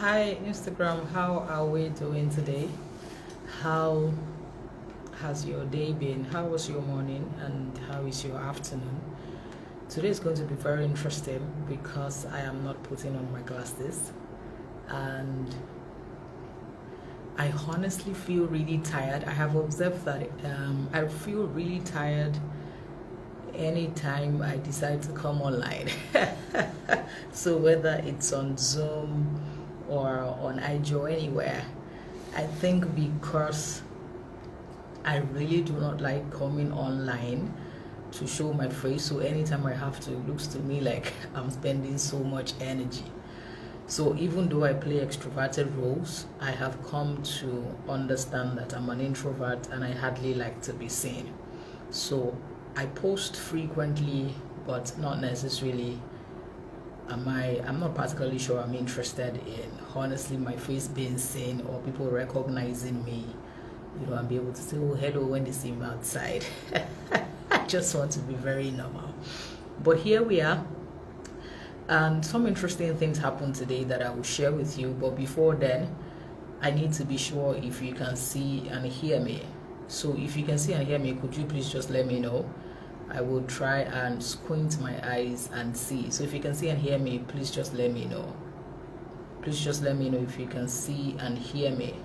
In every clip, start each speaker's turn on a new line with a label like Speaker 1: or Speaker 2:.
Speaker 1: Hi Instagram, how are we doing today? How has your day been? How was your morning and how is your afternoon? Today is going to be very interesting because I am not putting on my glasses and I honestly feel really tired. I have observed that I feel really tired anytime I decide to come online. So whether it's on Zoom or on IG or anywhere, I think because I really do not like coming online to show my face. So anytime I have to, it looks to me like I'm spending so much energy. So even though I play extroverted roles, I have come to understand that I'm an introvert and I hardly like to be seen. So I post frequently, but not necessarily I'm not particularly sure I'm interested in honestly my face being seen or people recognizing me, and be able to say, oh, hello when they see me outside. I just want to be very normal. But here we are. And some interesting things happened today that I will share with you. But before then, I need to be sure if you can see and hear me. So if you can see and hear me, could you please just let me know? I will try and squint my eyes and see. So if you can see and hear me, please just let me know. Please just let me know if you can see and hear me.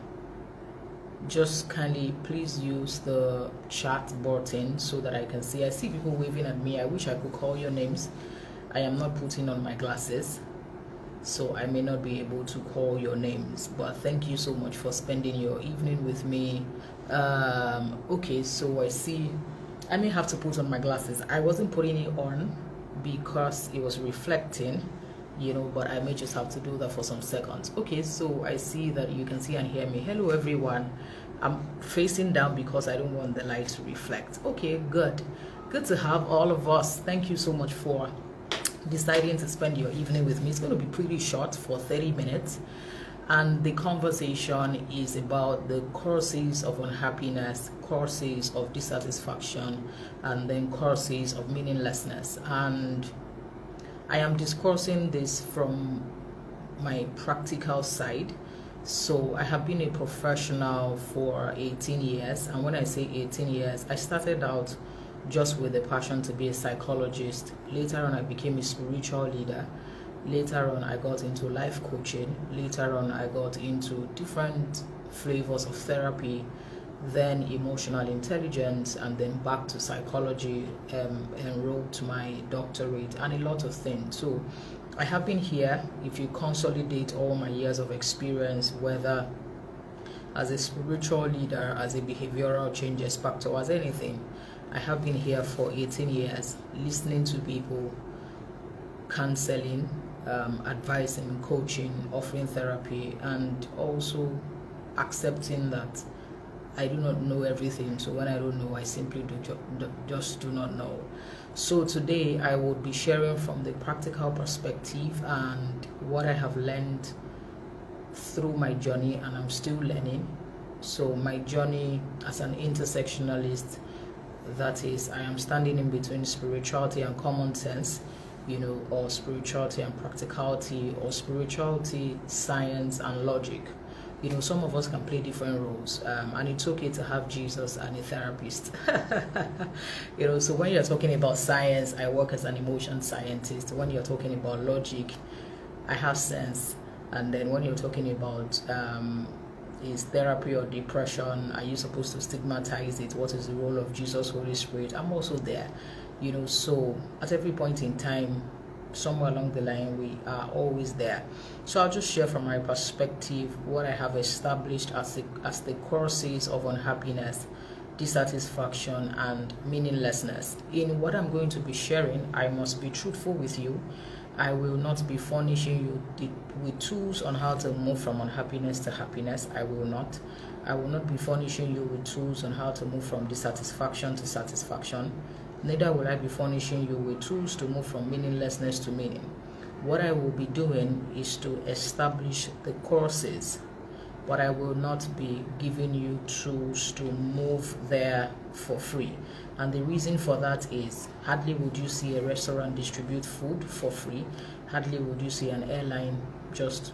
Speaker 1: Just kindly please use the chat button so that I can see. I see people waving at me. I wish I could call your names. I am not putting on my glasses, so I may not be able to call your names, but thank you so much for spending your evening with me. Okay, so I see I may have to put on my glasses. I wasn't putting it on because it was reflecting, but I may just have to do that for some seconds. Okay, so I see that you can see and hear me. Hello everyone. I'm facing down because I don't want the light to reflect. Okay, good to have all of us. Thank you so much for deciding to spend your evening with me. It's going to be pretty short, for 30 minutes, and the conversation is about the causes of unhappiness, causes of dissatisfaction, and then causes of meaninglessness. And I am discussing this from my practical side. So I have been a professional for 18 years, and when I say 18 years, I started out just with a passion to be a psychologist. Later on, I became a spiritual leader. Later on, I got into life coaching. Later on, I got into different flavors of therapy, then emotional intelligence, and then back to psychology, enrolled to my doctorate, and a lot of things. So I have been here. If you consolidate all my years of experience, whether as a spiritual leader, as a behavioral change expert, or as anything, I have been here for 18 years, listening to people, counseling, advising, coaching, offering therapy, and also accepting that I do not know everything. So when I don't know, I simply just do not know. So today I will be sharing from the practical perspective and what I have learned through my journey, and I'm still learning. So my journey as an intersectionalist, that is, I am standing in between spirituality and common sense, or spirituality and practicality, or spirituality, science and logic. Some of us can play different roles, and it's okay to have Jesus and a therapist. So when you're talking about science, I work as an emotion scientist. When you're talking about logic, I have sense. And then when you're talking about is therapy or depression, are you supposed to stigmatize it? What is the role of Jesus, Holy Spirit? I'm also there. So at every point in time, somewhere along the line, we are always there. So I'll just share from my perspective what I have established as the causes of unhappiness, dissatisfaction, and meaninglessness. In what I'm going to be sharing, I must be truthful with you. I will not be furnishing you with tools on how to move from unhappiness to happiness. I will not be furnishing you with tools on how to move from dissatisfaction to satisfaction. Neither will I be furnishing you with tools to move from meaninglessness to meaning. What I will be doing is to establish the causes, but I will not be giving you tools to move there for free. And the reason for that is, hardly would you see a restaurant distribute food for free. Hardly would you see an airline just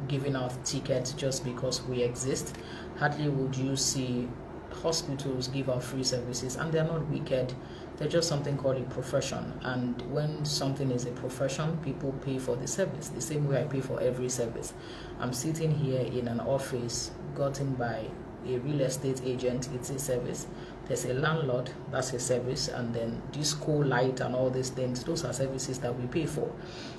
Speaker 1: giving out tickets just because we exist. Hardly would you see hospitals give out free services, and they're not wicked. They're just something called a profession, and when something is a profession, people pay for the service the same way I pay for every service. I'm sitting here in an office gotten by a real estate agent, it's a service. There's a landlord, that's a service, and then disco light and all these things, those are services that we pay for.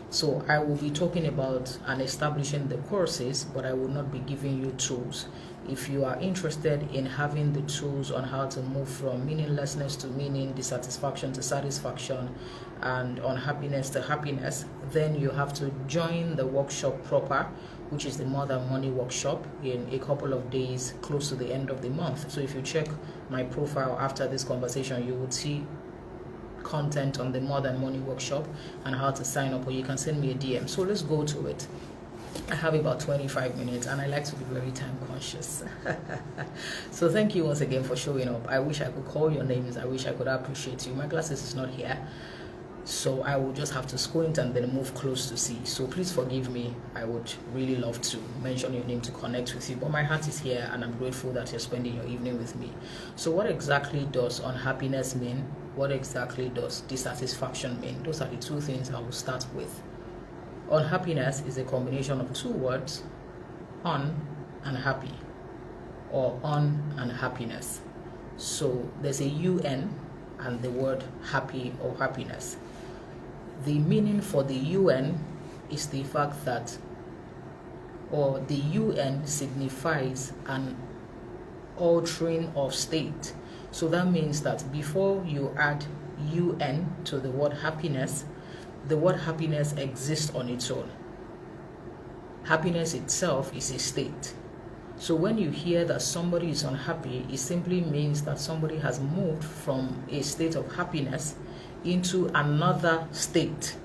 Speaker 1: So I will be talking about and establishing the courses, but I will not be giving you tools. If you are interested in having the tools on how to move from meaninglessness to meaning, dissatisfaction to satisfaction, and unhappiness to happiness, then you have to join the workshop proper, which is the More Than Money workshop, in a couple of days close to the end of the month. So if you check my profile after this conversation, you would see content on the More Than Money workshop and how to sign up, or you can send me a DM. So let's go to it. I have about 25 minutes and I like to be very time conscious. So thank you once again for showing up. I wish I could call your names. I wish I could appreciate you. My glasses is not here, so I will just have to squint and then move close to see. So please forgive me. I would really love to mention your name to connect with you, but my heart is here and I'm grateful that you're spending your evening with me. So what exactly does unhappiness mean? What exactly does dissatisfaction mean? Those are the two things I will start with. Unhappiness is a combination of two words, un and happy, or un and happiness. So there's a un and the word happy or happiness. The meaning for the un is the fact that, or the un signifies an altering of state. So that means that before you add un to the word happiness, the word happiness exists on its own. Happiness itself is a state. So when you hear that somebody is unhappy, it simply means that somebody has moved from a state of happiness into another state.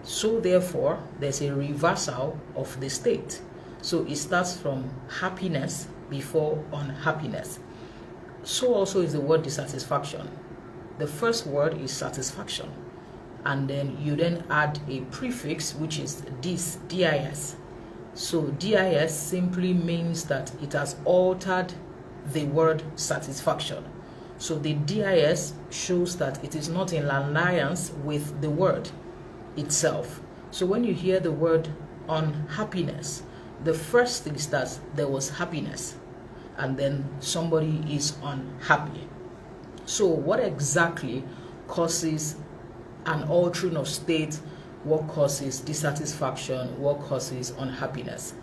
Speaker 1: So therefore, there's a reversal of the state. So it starts from happiness before unhappiness. So also is the word dissatisfaction. The first word is satisfaction, and then you then add a prefix, which is dis. So dis simply means that it has altered the word satisfaction. So the dis shows that it is not in alliance with the word itself. So when you hear the word unhappiness, the first thing is that there was happiness, and then somebody is unhappy. So what exactly causes an altering of state? What causes dissatisfaction? What causes unhappiness?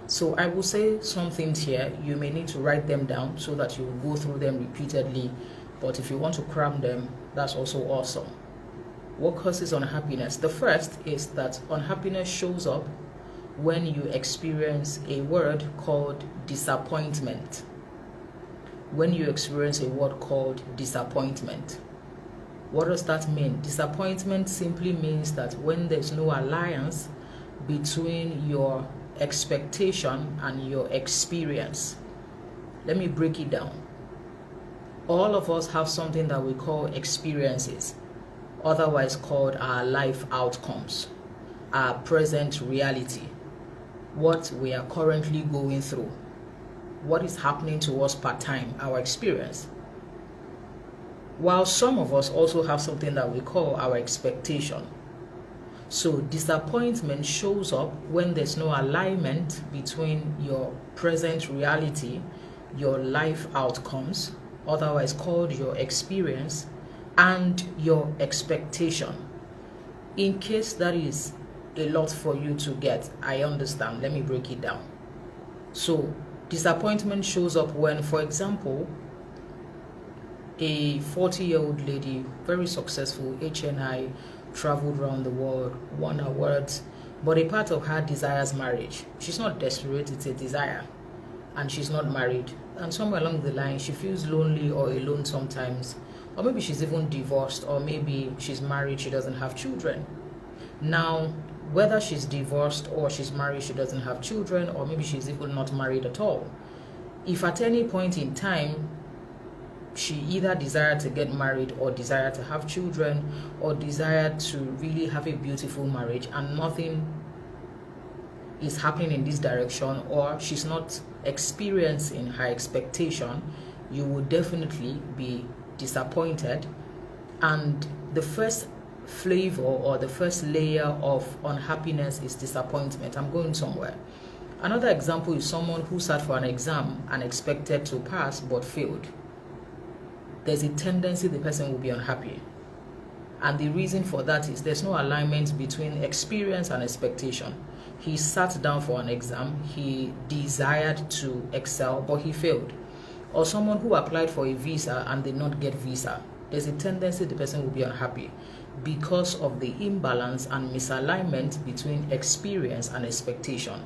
Speaker 1: So I will say some things here. You may need to write them down so that you will go through them repeatedly, but if you want to cram them, that's also awesome. What causes unhappiness? The first is that unhappiness shows up when you experience a word called disappointment. When you experience a word called disappointment. What does that mean? Disappointment simply means that when there's no alliance between your expectation and your experience. Let me break it down. All of us have something that we call experiences, otherwise called our life outcomes, our present reality, what we are currently going through, what is happening to us part time, our experience. While some of us also have something that we call our expectation. So disappointment shows up when there's no alignment between your present reality, your life outcomes, otherwise called your experience, and your expectation. In case that is a lot for you to get, I understand. Let me break it down. So disappointment shows up when, for example, a 40-year-old lady, very successful, HNI, traveled around the world, won awards, but a part of her desires marriage. She's not desperate, it's a desire, and she's not married. And somewhere along the line, she feels lonely or alone sometimes, or maybe she's even divorced, or maybe she's married, she doesn't have children. Now, whether she's divorced or she's married, she doesn't have children, or maybe she's even not married at all. If at any point in time, she either desired to get married or desired to have children or desired to really have a beautiful marriage and nothing is happening in this direction, or she's not experiencing her expectation, you will definitely be disappointed. And the first flavor or the first layer of unhappiness is disappointment. I'm going somewhere. Another example is someone who sat for an exam and expected to pass but failed. There's a tendency the person will be unhappy. And the reason for that is there's no alignment between experience and expectation. He sat down for an exam, he desired to excel, but he failed. Or someone who applied for a visa and did not get visa. There's a tendency the person will be unhappy because of the imbalance and misalignment between experience and expectation.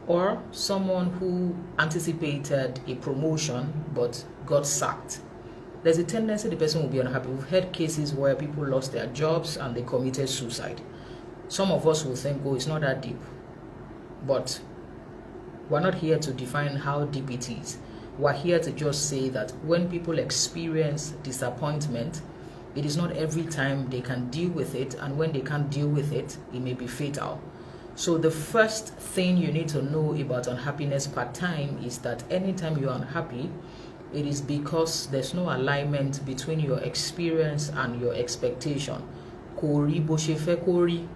Speaker 1: Or someone who anticipated a promotion but got sacked. There's a tendency the person will be unhappy. We've heard cases where people lost their jobs and they committed suicide. Some of us will think, oh, it's not that deep. But we're not here to define how deep it is. We're here to just say that when people experience disappointment, it is not every time they can deal with it, and when they can't deal with it, it may be fatal. So the first thing you need to know about unhappiness part time is that anytime you're unhappy, it is because there's no alignment between your experience and your expectation. Kori bo she fe kori.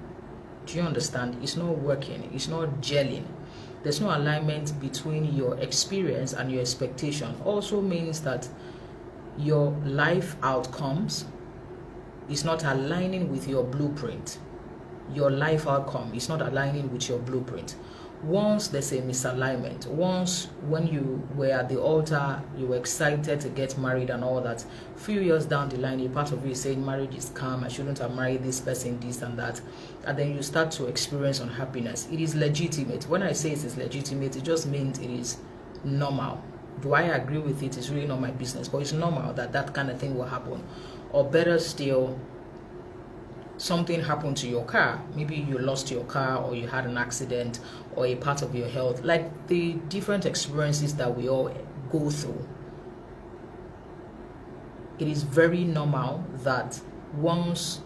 Speaker 1: Do you understand? It's not working. It's not gelling. There's no alignment between your experience and your expectation. Also means that your life outcomes is not aligning with your blueprint. Your life outcome is not aligning with your blueprint. Once there's a misalignment, once when you were at the altar, you were excited to get married and all that, few years down the line, a part of you is saying marriage is calm, I shouldn't have married this person, this and that, and then you start to experience unhappiness. It is legitimate. When I say it is legitimate, it just means it is normal. Do I agree with it? It's really not my business, but it's normal that that kind of thing will happen. Or better still, something happened to your car. Maybe you lost your car, or you had an accident, or a part of your health, like the different experiences that we all go through. It is very normal that once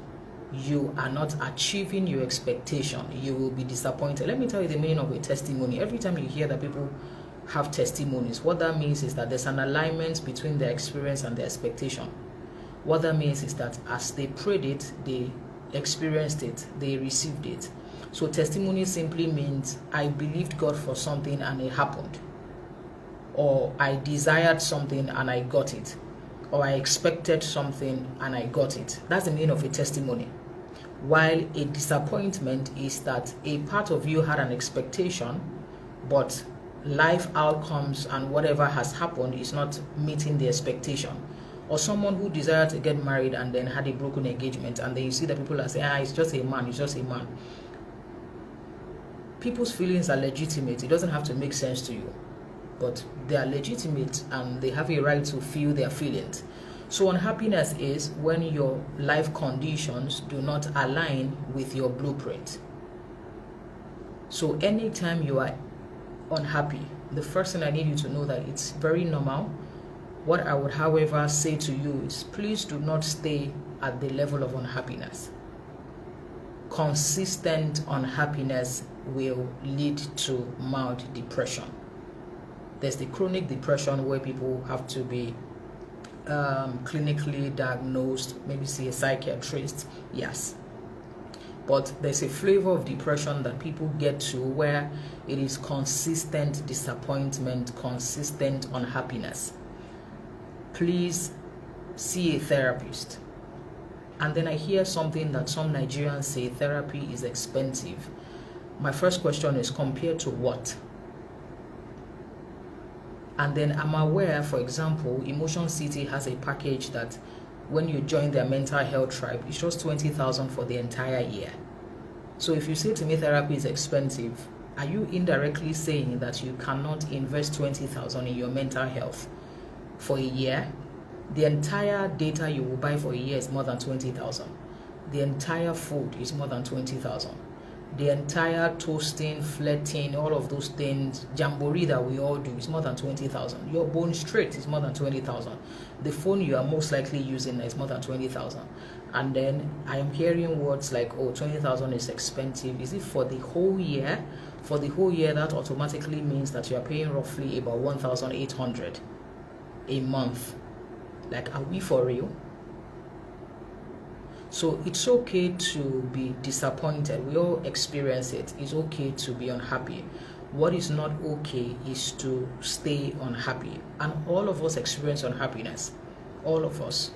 Speaker 1: you are not achieving your expectation, you will be disappointed. Let me tell you the meaning of a testimony. Every time you hear that people have testimonies, what that means is that there's an alignment between their experience and their expectation. What that means is that as they prayed it, they experienced it, they received it. So testimony simply means I believed God for something and it happened, or I desired something and I got it, or I expected something and I got it. That's the meaning of a testimony. While a disappointment is that a part of you had an expectation, but life outcomes and whatever has happened is not meeting the expectation. Or someone who desired to get married and then had a broken engagement, and then you see that people are saying, it's just a man, it's just a man. People's feelings are legitimate. It doesn't have to make sense to you, but they are legitimate and they have a right to feel their feelings. So unhappiness is when your life conditions do not align with your blueprint. So anytime you are unhappy, the first thing I need you to know that it's very normal. What I would, however, say to you is please do not stay at the level of unhappiness. Consistent unhappiness will lead to mild depression. There's the chronic depression where people have to be clinically diagnosed, maybe see a psychiatrist, yes. But there's a flavor of depression that people get to where it is consistent disappointment, consistent unhappiness. Please see a therapist. And then I hear something that some Nigerians say therapy is expensive. My first question is compared to what? And then I'm aware, for example, Emotion City has a package that when you join their mental health tribe, it's just 20,000 for the entire year. So if you say to me therapy is expensive, are you indirectly saying that you cannot invest 20,000 in your mental health for a year? The entire data you will buy for a year is more than 20,000. The entire food is more than 20,000. The entire toasting, flirting, all of those things, jamboree that we all do is more than 20,000. Your bone straight is more than 20,000. The phone you are most likely using is more than 20,000. And then I am hearing words like, oh, 20,000 is expensive. Is it for the whole year? For the whole year, that automatically means that you are paying roughly about 1,800 a month. Like, are we for real? So it's okay to be disappointed. We all experience it. It's okay to be unhappy. What is not okay is to stay unhappy. And all of us experience unhappiness. All of us.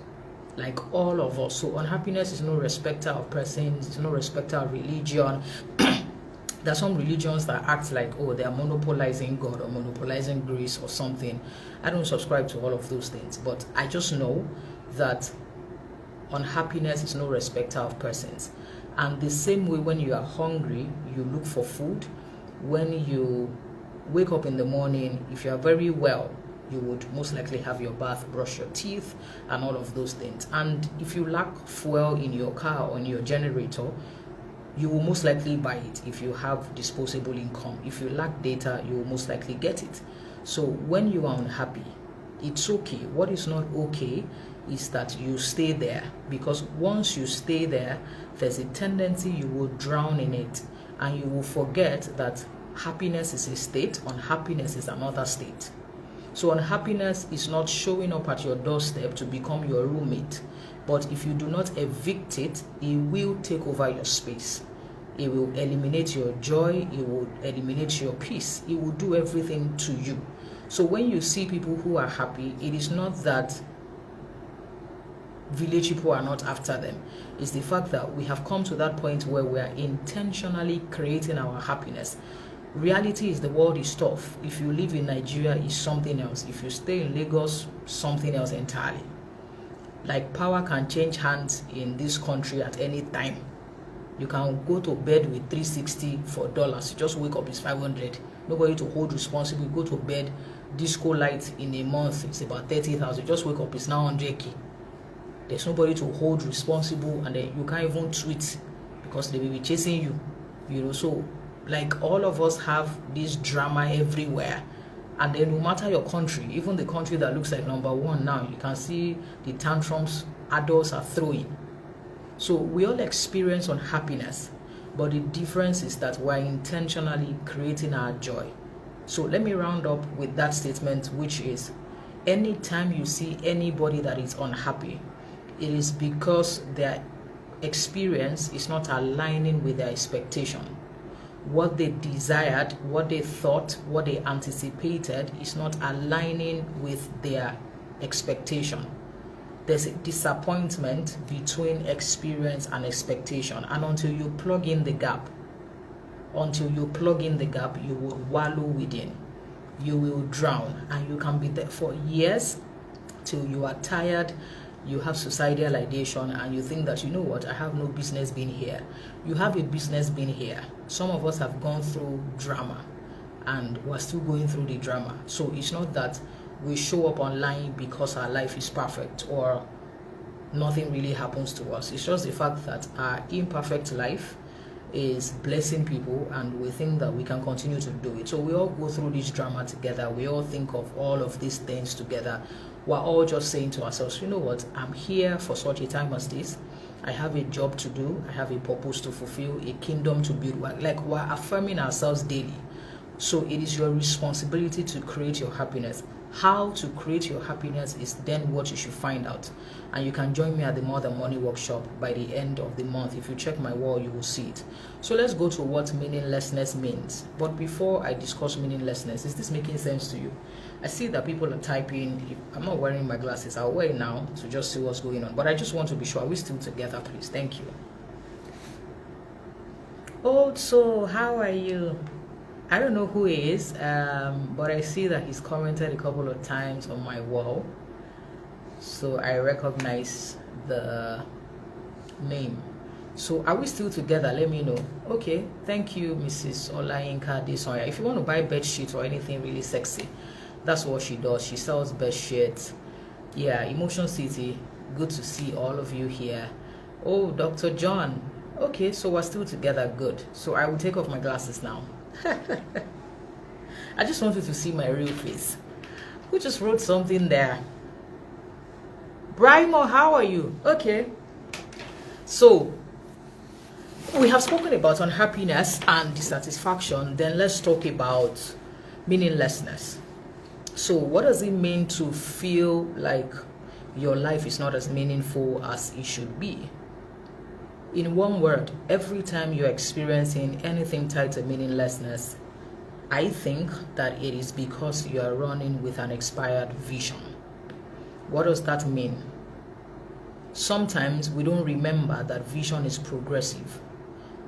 Speaker 1: Like all of us. So unhappiness is no respecter of persons. It's no respecter of religion. There are some religions that act like, oh, they are monopolizing God or monopolizing grace or something. I don't subscribe to all of those things. But I just know that unhappiness is no respecter of persons. And the same way, when you are hungry, you look for food. When you wake up in the morning, if you are very well, you would most likely have your bath, brush your teeth, and all of those things. And if you lack fuel in your car or in your generator, you will most likely buy it if you have disposable income. If you lack data, you will most likely get it. So when you are unhappy, it's okay. What is not okay is that you stay there, because once you stay there, there's a tendency you will drown in it, and you will forget that happiness is a state, unhappiness is another state. So unhappiness is not showing up at your doorstep to become your roommate, but if you do not evict it, it will take over your space. It will eliminate your joy, it will eliminate your peace, it will do everything to you. So when you see people who are happy, it is not that village people are not after them. It's the fact that we have come to that point where we are intentionally creating our happiness. Reality is the world is tough. If you live in Nigeria, it's something else. If you stay in Lagos, something else entirely. Like, power can change hands in this country at any time. You can go to bed with 360 for dollars. You just wake up, it's 500. Nobody to hold responsible. You go to bed, disco light in a month, it's about 30,000. Just wake up, it's now 100K. There's nobody to hold responsible, and then you can't even tweet because they will be chasing you. You know, so like, all of us have this drama everywhere. And then no matter your country, even the country that looks like #1 now, you can see the tantrums adults are throwing. So we all experience unhappiness, but the difference is that we're intentionally creating our joy. So let me round up with that statement, which is, anytime you see anybody that is unhappy, it is because their experience is not aligning with their expectation. What they desired, what they thought, what they anticipated is not aligning with their expectation. There's a disappointment between experience and expectation, and until you plug in the gap, you will wallow within. You will drown, and you can be there for years till you are tired. You have suicidal ideation, and you think that, you know what, I have no business being here. You have a business being here. Some of us have gone through drama, and we're still going through the drama. So it's not that we show up online because our life is perfect or nothing really happens to us. It's just the fact that our imperfect life is blessing people, and we think that we can continue to do it. So we all go through this drama together. We all think of all of these things together. We're all just saying to ourselves, you know what, I'm here for such a time as this. I have a job to do. I have a purpose to fulfill, a kingdom to build. Like, we're affirming ourselves daily. So it is your responsibility to create your happiness. How to create your happiness is then what you should find out. And you can join me at the More Than Money workshop by the end of the month. If you check my wall, you will see it. So let's go to what meaninglessness means. But before I discuss meaninglessness, is this making sense to you? I see that people are typing. I'm not wearing my glasses. I'll wear it now to just see what's going on. But I just want to be sure. Are we still together, please? Thank you. Oh, so how are you? I don't know who he is, but I see that he's commented a couple of times on my wall. So I recognize the name. So are we still together? Let me know. Okay, thank you, Mrs. Olayinka Desonya. If you want to buy bed sheets or anything really sexy, that's what she does. She sells bed sheets. Yeah, Emotion City. Good to see all of you here. Oh, Dr. John. Okay, so we're still together. Good. So I will take off my glasses now. I just wanted to see my real face. Who just wrote something there? Brimo, how are you? Okay. So we have spoken about unhappiness and dissatisfaction. Then let's talk about meaninglessness. So what does it mean to feel like your life is not as meaningful as it should be? In one word, every time you're experiencing anything tied to meaninglessness, I think that it is because you are running with an expired vision. What does that mean? Sometimes we don't remember that vision is progressive.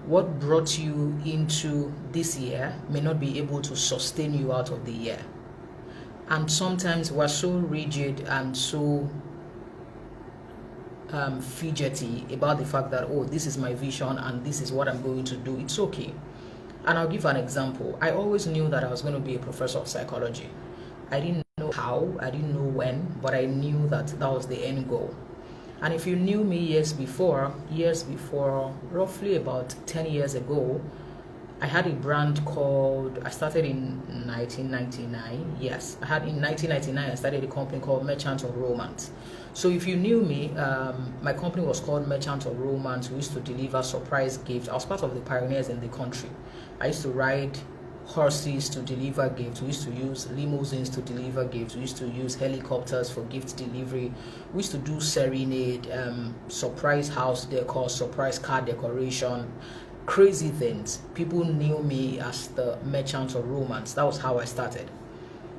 Speaker 1: What brought you into this year may not be able to sustain you out of the year. And sometimes we're so rigid and so fidgety about the fact that, oh, this is my vision and this is what I'm going to do. It's okay. And I'll give an example. I always knew that I was going to be a professor of psychology. I didn't know how, I didn't know when, but I knew that that was the end goal. And if you knew me years before, roughly about 10 years ago, I had a brand called, I started in 1999. Yes, in 1999, I started a company called Merchant of Romance. So if you knew me, my company was called Merchant of Romance. We used to deliver surprise gifts. I was part of the pioneers in the country. I used to ride horses to deliver gifts. We used to use limousines to deliver gifts. We used to use helicopters for gift delivery. We used to do serenade, surprise house decor, surprise car decoration, crazy things. People knew me as the Merchant of Romance. That was how I started.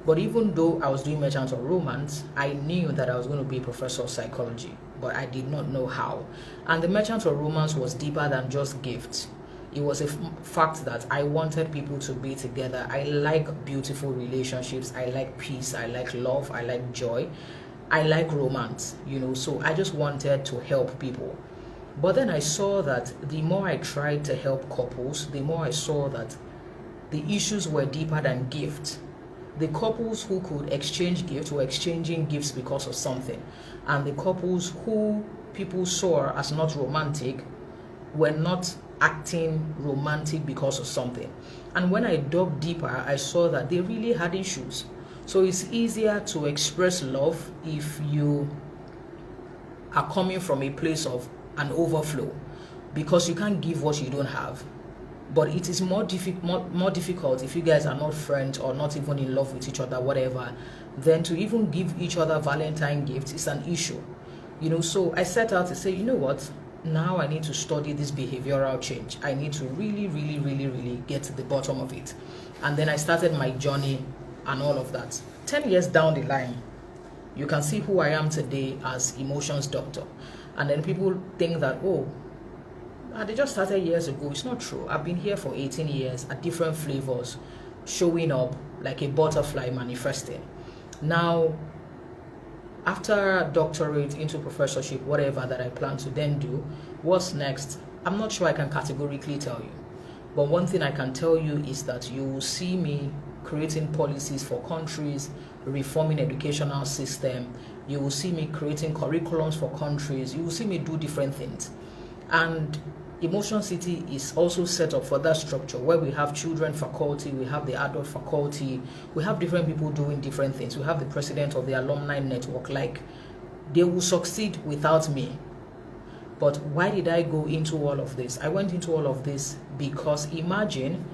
Speaker 1: But even though I was doing Merchant of Romance, I knew that I was going to be a professor of psychology, but I did not know how. And the Merchant of Romance was deeper than just gifts. It was a fact that I wanted people to be together. I like beautiful relationships. I like peace. I like love. I like joy. I like romance, so I just wanted to help people. But then I saw that the more I tried to help couples, the more I saw that the issues were deeper than gifts. The couples who could exchange gifts were exchanging gifts because of something. And the couples who people saw as not romantic were not acting romantic because of something. And when I dug deeper, I saw that they really had issues. So it's easier to express love if you are coming from a place of an overflow, because you can't give what you don't have. But it is more difficult if you guys are not friends or not even in love with each other, whatever, then to even give each other Valentine gifts is an issue. So I set out to say, you know what? Now I need to study this behavioral change. I need to really, really, really, really get to the bottom of it. And then I started my journey and all of that. 10 years down the line, you can see who I am today as emotions doctor. And then people think that, oh, they just started years ago. It's not true. I've been here for 18 years at different flavors, showing up like a butterfly manifesting. Now, after doctorate into professorship, whatever that I plan to then do, what's next? I'm not sure I can categorically tell you. But one thing I can tell you is that you will see me creating policies for countries, reforming educational system. You will see me creating curriculums for countries. You will see me do different things. And Emotion City is also set up for that structure where we have children faculty, we have the adult faculty, we have different people doing different things. We have the president of the alumni network. Like, they will succeed without me. But why did I go into all of this? I went into all of this because imagine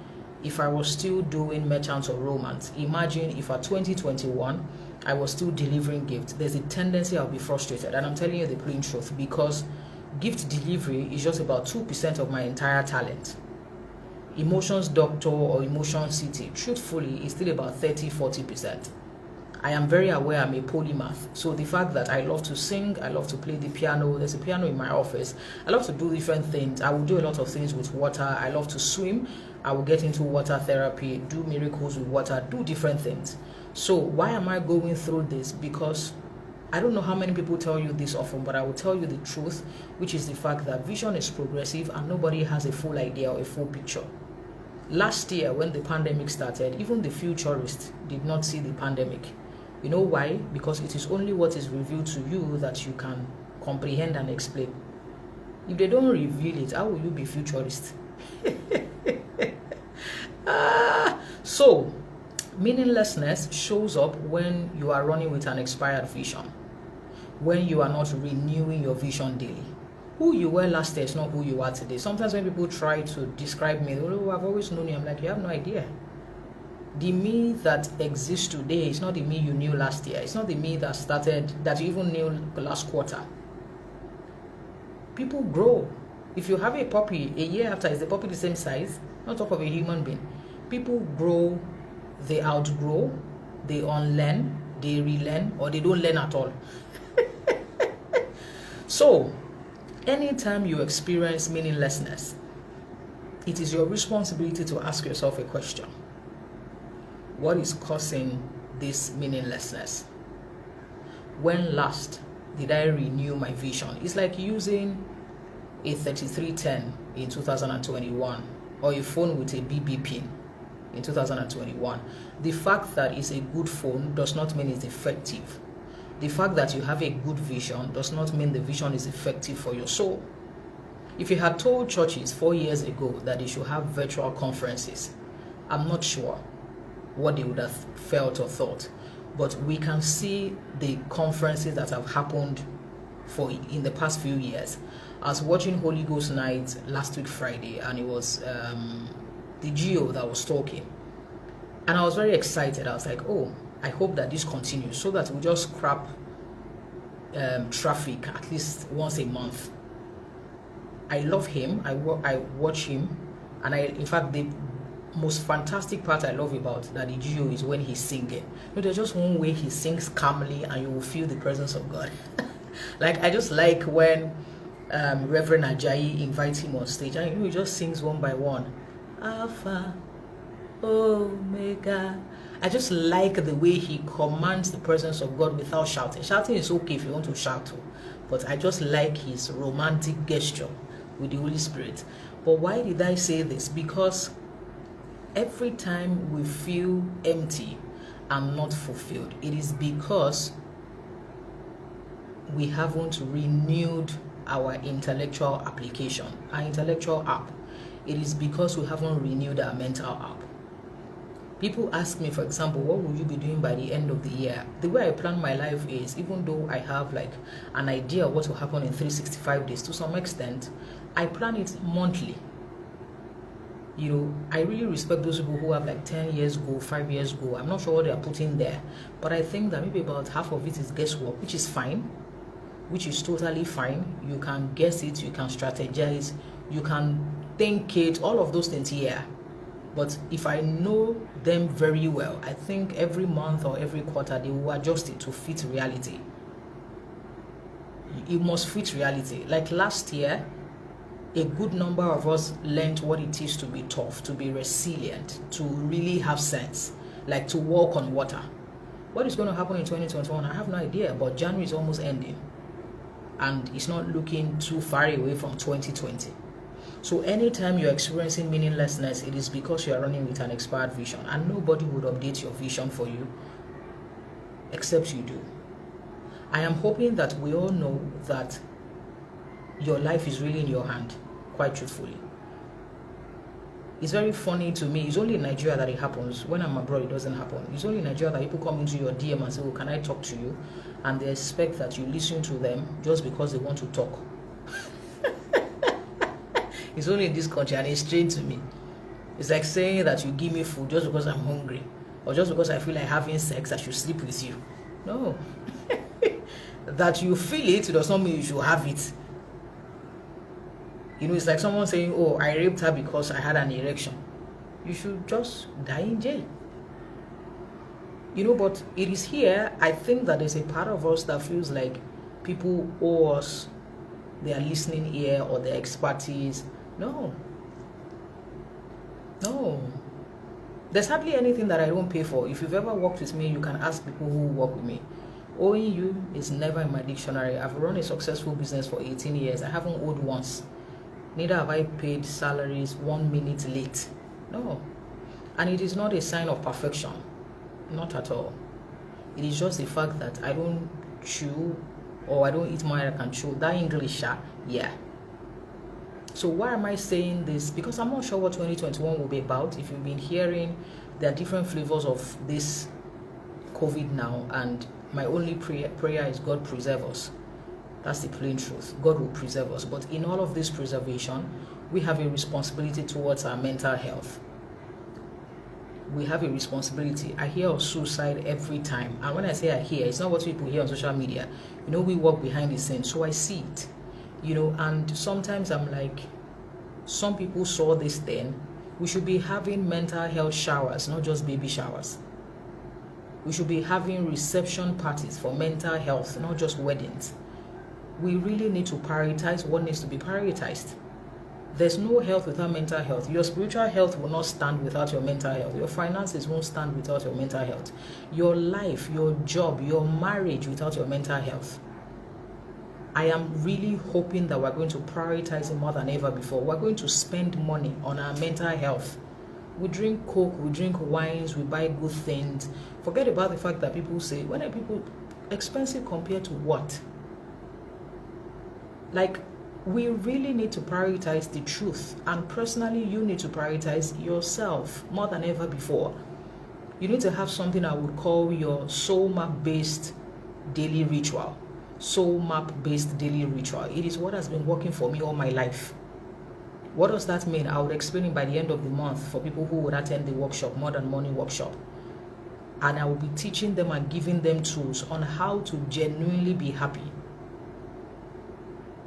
Speaker 1: if I was still doing Merchants of Romance. Imagine if at 2021 I was still delivering gifts. There's a tendency I'll be frustrated. And I'm telling you the plain truth, because gift delivery is just about 2% of my entire talent. Emotions Doctor or Emotion City, truthfully, is still about 30-40%. I am very aware I'm a polymath. So the fact that I love to sing, I love to play the piano, there's a piano in my office, I love to do different things. I will do a lot of things with water. I love to swim. I will get into water therapy, do miracles with water, do different things. So why am I going through this? Because I don't know how many people tell you this often, but I will tell you the truth, which is the fact that vision is progressive and nobody has a full idea or a full picture. Last year, when the pandemic started, even the futurists did not see the pandemic. You know why? Because it is only what is revealed to you that you can comprehend and explain. If they don't reveal it, how will you be futurist? So, meaninglessness shows up when you are running with an expired vision, when you are not renewing your vision daily. Who you were last year is not who you are today. Sometimes when people try to describe me, oh, I've always known you, I'm like, you have no idea. The me that exists today is not the me you knew last year. It's not the me that you even knew last quarter. People grow. If you have a puppy, a year after, is the puppy the same size? Not talk of a human being. People grow, they outgrow, they unlearn, they relearn, or they don't learn at all. So, anytime you experience meaninglessness, it is your responsibility to ask yourself a question. What is causing this meaninglessness? When last did I renew my vision? It's like using a 3310 in 2021 or a phone with a BB pin in 2021. The fact that it's a good phone does not mean it's effective. The fact that you have a good vision does not mean the vision is effective for your soul. If you had told churches 4 years ago that they should have virtual conferences, I'm not sure what they would have felt or thought. But we can see the conferences that have happened in the past few years. I was watching Holy Ghost Night last week Friday, and it was the GO that was talking. And I was very excited. I was like, oh, I hope that this continues so that we just scrap traffic at least once a month. I love him. I watch him. And in fact, the most fantastic part I love about that the GO is when he's singing. There's just one way he sings calmly and you will feel the presence of God. Like, I just like when Reverend Ajayi invites him on stage and he just sings one by one. Alpha, Omega. I just like the way he commands the presence of God without shouting. Shouting is okay if you want to shout, but I just like his romantic gesture with the Holy Spirit. But why did I say this? Because every time we feel empty and not fulfilled, it is because we haven't renewed our intellectual application, our intellectual app. It is because we haven't renewed our mental app. People ask me, for example, what will you be doing by the end of the year? The way I plan my life is, even though I have like an idea of what will happen in 365 days, to some extent, I plan it monthly. You know, I really respect those people who have like 10 years ago, 5 years ago. I'm not sure what they are putting there, but I think that maybe about half of it is guesswork, which is fine, which is totally fine. You can guess it, you can strategize, you can think it, all of those things here. But if I know them very well, I think every month or every quarter they will adjust it to fit reality. It must fit reality. Like last year, a good number of us learned what it is to be tough, to be resilient, to really have sense, like to walk on water. What is going to happen in 2021? I have no idea, but January is almost ending. And it's not looking too far away from 2020. So anytime you're experiencing meaninglessness, it is because you are running with an expired vision, and nobody would update your vision for you except you do. I am hoping that we all know that your life is really in your hand, quite truthfully. It's very funny to me. It's only in Nigeria that it happens. When I'm abroad, it doesn't happen. It's only in Nigeria that people come into your DM and say, oh, can I talk to you? And they expect that you listen to them just because they want to talk. It's only in this country, and it's strange to me. It's like saying that you give me food just because I'm hungry, or just because I feel like having sex, I should sleep with you. No. That you feel it does not mean you should have it. You know, it's like someone saying, oh, I raped her because I had an erection. You should just die in jail. You know, but it is here, I think that there's a part of us that feels like people owe us their listening ear or their expertise. No. There's hardly anything that I don't pay for. If you've ever worked with me, you can ask people who work with me. Owing you is never in my dictionary. I've run a successful business for 18 years. I haven't owed once. Neither have I paid salaries 1 minute late. No. And it is not a sign of perfection. Not at all. It is just the fact that I don't chew, or I don't eat more than I can chew. That English, yeah. So why am I saying this? Because I'm not sure what 2021 will be about. If you've been hearing, there are different flavors of this COVID now, and my only prayer is God preserve us. That's the plain truth. God will preserve us. But in all of this preservation, we have a responsibility towards our mental health. We have a responsibility. I hear of suicide every time. And when I say I hear, it's not what people hear on social media. You know, we work behind the scenes, so I see it. You know, and sometimes I'm like, some people saw this then. We should be having mental health showers, not just baby showers. We should be having reception parties for mental health, not just weddings. We really need to prioritize what needs to be prioritized. There's no health without mental health. Your spiritual health will not stand without your mental health. Your finances won't stand without your mental health. Your life, your job, your marriage without your mental health. I am really hoping that we're going to prioritize it more than ever before. We're going to spend money on our mental health. We drink Coke, we drink wines, we buy good things. Forget about the fact that people say, when are people expensive compared to what? Like, we really need to prioritize the truth. And personally, you need to prioritize yourself more than ever before. You need to have something I would call your soul map-based daily ritual. Soul map-based daily ritual. It is what has been working for me all my life. What does that mean? I would explain it by the end of the month for people who would attend the workshop, Modern Money Workshop. And I will be teaching them and giving them tools on how to genuinely be happy.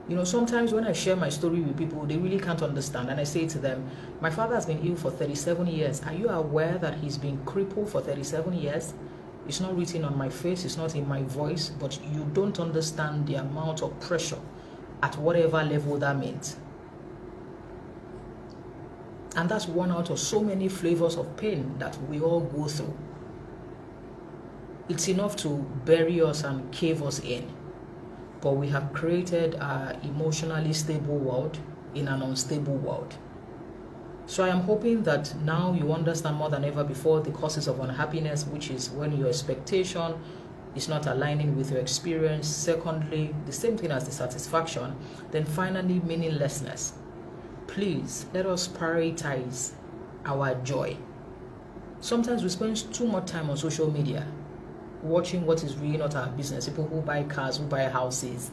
Speaker 1: You know, sometimes when I share my story with people, they really can't understand. And I say to them, my father has been ill for 37 years. Are you aware that he's been crippled for 37 years? It's not written on my face, it's not in my voice, but you don't understand the amount of pressure at whatever level that meant. And that's one out of so many flavors of pain that we all go through. It's enough to bury us and cave us in. But we have created an emotionally stable world in an unstable world. So I am hoping that now you understand more than ever before the causes of unhappiness, which is when your expectation is not aligning with your experience. Secondly, the same thing as the satisfaction. Then finally, meaninglessness. Please, let us prioritize our joy. Sometimes we spend too much time on social media, watching what is really not our business. People who buy cars, who buy houses.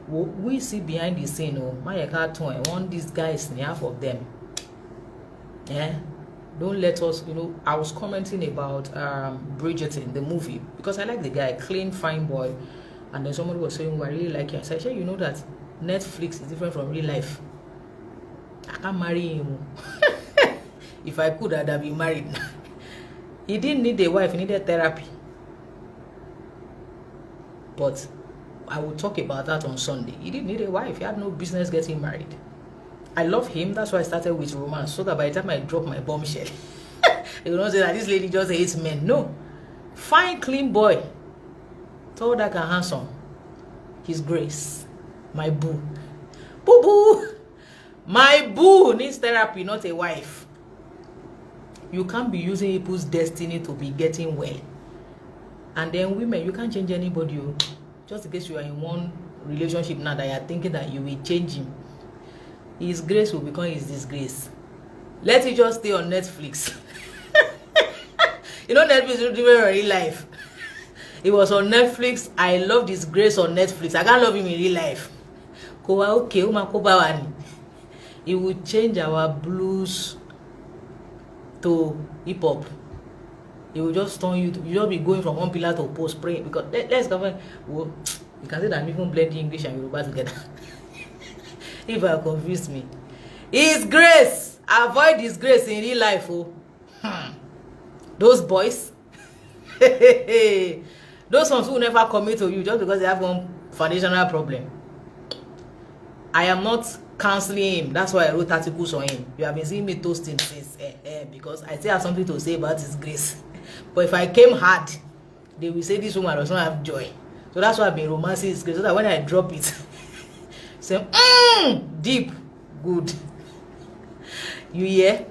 Speaker 1: We see behind the scene, oh, my car I want these guys in half of them. Yeah, don't let us, you know, I was commenting about Bridgerton, the movie, because I like the guy, clean, fine boy. And then somebody was saying, well, I really like him. So I said, you know that Netflix is different from real life. I can't marry him. If I could, I'd have been married. He didn't need a wife, he needed therapy. But I will talk about that on Sunday. He didn't need a wife. He had no business getting married. I love him. That's why I started with romance. So that by the time I drop my bombshell, you don't say that this lady just hates men. No. Fine, clean boy. Tall, dark, and handsome. His grace. My boo. Boo boo. My boo needs therapy, not a wife. You can't be using people's destiny to be getting well. And then women, you can't change anybody. Just in case you are in one relationship now that you are thinking that you will change him. His grace will become his disgrace. Let it just stay on Netflix. You know Netflix is doing real life. It was on Netflix. I love his grace on Netflix. I can't love him in real life. It will change our blues to hip hop. It will just turn you to, you just be going from one pillar to post praying, because let's go. Well, you can say that I'm even blending English and Yoruba together. If I confuse me, His grace. Avoid disgrace in real life. Oh, those boys, those ones who never commit to you just because they have one foundational problem. I am not counseling him. That's why I wrote articles on him. You have been seeing me toasting since because I still have something to say about his grace. But if I came hard, they will say this woman does not have joy. So that's why I've been romancing his grace, so that when I drop it, say deep, good. You hear?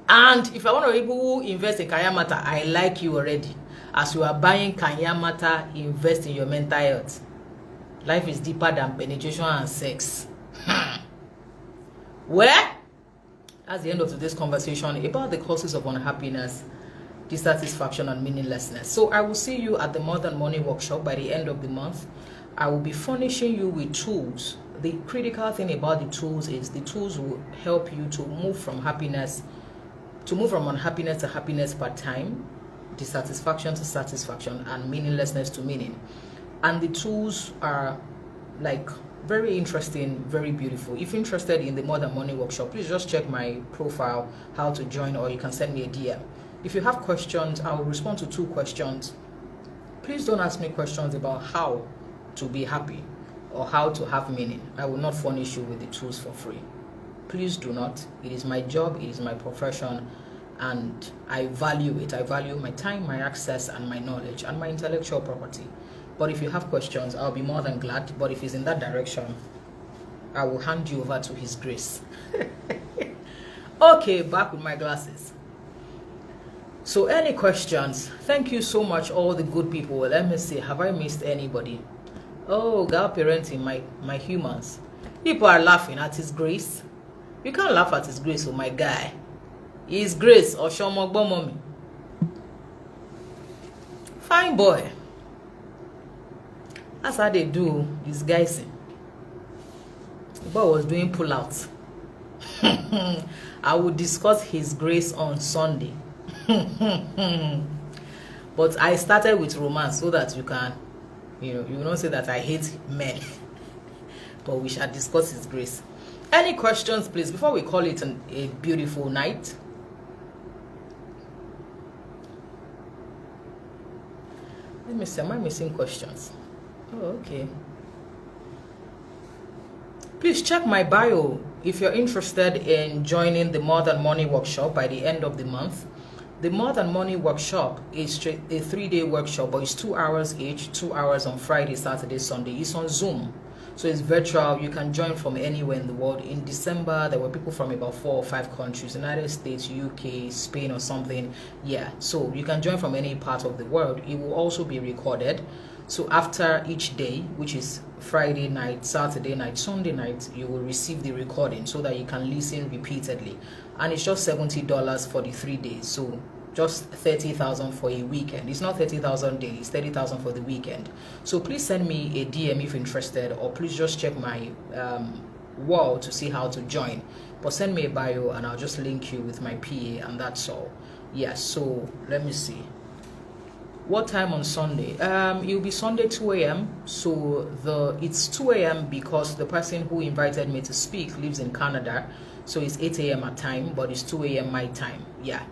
Speaker 1: And if I want to people who invest in Kanyamata, I like you already. As you are buying Kanyamata, invest in your mental health. Life is deeper than penetration and sex. Where? That's the end of today's conversation about the causes of unhappiness, dissatisfaction, and meaninglessness. So I will see you at the More Than Money workshop by the end of the month. I will be furnishing you with tools. The critical thing about the tools is the tools will help you to move from unhappiness to happiness per time, dissatisfaction to satisfaction, and meaninglessness to meaning. And the tools are like very interesting, very beautiful. If you're interested in the More Than Money workshop, please just check my profile, how to join, or you can send me a DM. If you have questions, I will respond to 2 questions. Please don't ask me questions about how to be happy or how to have meaning. I will not furnish you with the tools for free. Please do not. It is my job, it is my profession, and I value it. I value my time, my access, and my knowledge, and my intellectual property. But if you have questions, I'll be more than glad. But if it's in that direction, I will hand you over to His grace. Okay, back with my glasses. So any questions? Thank you so much, all the good people. Let me see, have I missed anybody? Oh, God parenting, my humans. People are laughing at His grace. You can't laugh at His grace, oh my guy. His grace, or Shomogbo mommy. Fine boy. That's how they do disguising. The boy was doing pull-outs. I will discuss His grace on Sunday. But I started with romance so that you can, you will not say that I hate men. But we shall discuss His grace. Any questions, please, before we call it a beautiful night? Let me see, am I missing questions? Oh, okay. Please check my bio if you're interested in joining the More Than Money workshop by the end of the month. The More Than Money workshop is a 3-day workshop, but it's 2 hours each, 2 hours on Friday, Saturday, Sunday. It's on Zoom, so it's virtual. You can join from anywhere in the world. In December, there were people from about 4 or 5 countries, United States, UK, Spain, or something. Yeah, so you can join from any part of the world. It will also be recorded. So after each day, which is Friday night, Saturday night, Sunday night, you will receive the recording so that you can listen repeatedly. And it's just $70 for the 3 days. So just 30,000 for a weekend. It's not 30,000 days, it's 30,000 for the weekend. So please send me a DM if interested, or please just check my wall to see how to join. But send me a bio and I'll just link you with my PA, and that's all. Yes, so let me see. What time on Sunday? It will be Sunday 2 a.m. So it's 2 a.m. because the person who invited me to speak lives in Canada. So it's 8 a.m. at time, but it's 2 a.m. my time. Yeah.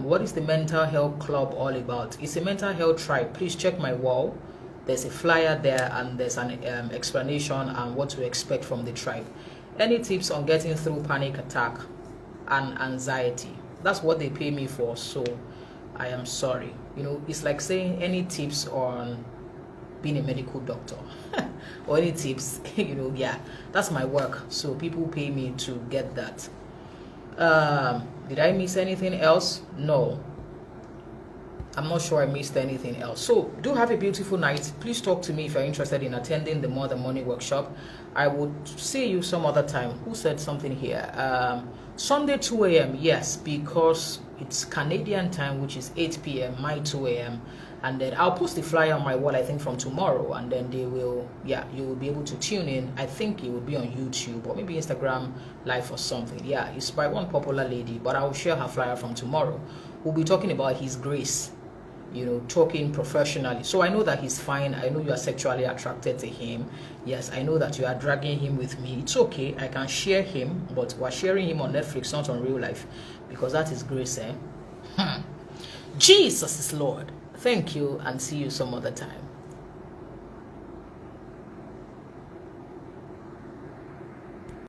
Speaker 1: What is the mental health club all about? It's a mental health tribe. Please check my wall. There's a flyer there, and there's an explanation on what to expect from the tribe. Any tips on getting through panic attack and anxiety? That's what they pay me for. So I am sorry. It's like saying any tips on being a medical doctor or any tips, yeah, that's my work. So people pay me to get that. Did I miss anything else? No. I'm not sure I missed anything else. So do have a beautiful night. Please talk to me if you're interested in attending the More Than Money workshop. I would see you some other time. Who said something here? Sunday 2 a.m. Yes, because it's Canadian time, which is 8 p.m. my 2 a.m. And then I'll post the flyer on my wall, I think, from tomorrow, and then you will be able to tune in. I think it will be on YouTube or maybe Instagram Live or something. Yeah, it's by one popular lady, but I will share her flyer from tomorrow. We'll be talking about His grace, talking professionally. So I know that He's fine. I know you are sexually attracted to Him. Yes, I know that you are dragging Him with me. It's okay. I can share Him, but we're sharing Him on Netflix, not on real life, because that is grace, eh? Jesus is Lord. Thank you, and see you some other time.